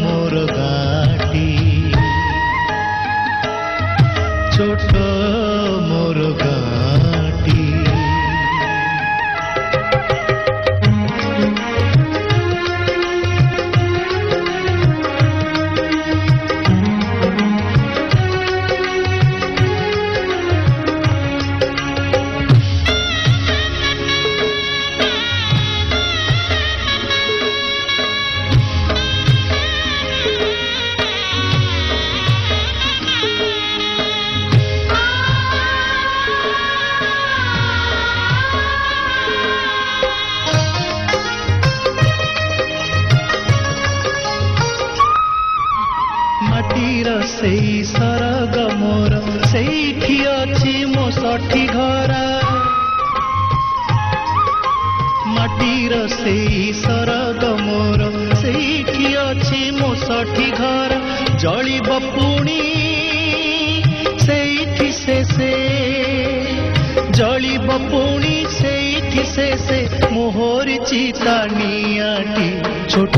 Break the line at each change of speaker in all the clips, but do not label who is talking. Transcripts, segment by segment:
मोर गाटी छोट मोर गाटी सेई सरग मोर सेठी अछि मो सठी घरा माटीर सेई सरग मोर सेठी अछि मो सठी घरा जलिब पुणी सेठी से जलिब पुणी सेठी से मोहरी चिता नियाटी छोट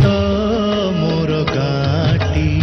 मोर गाटी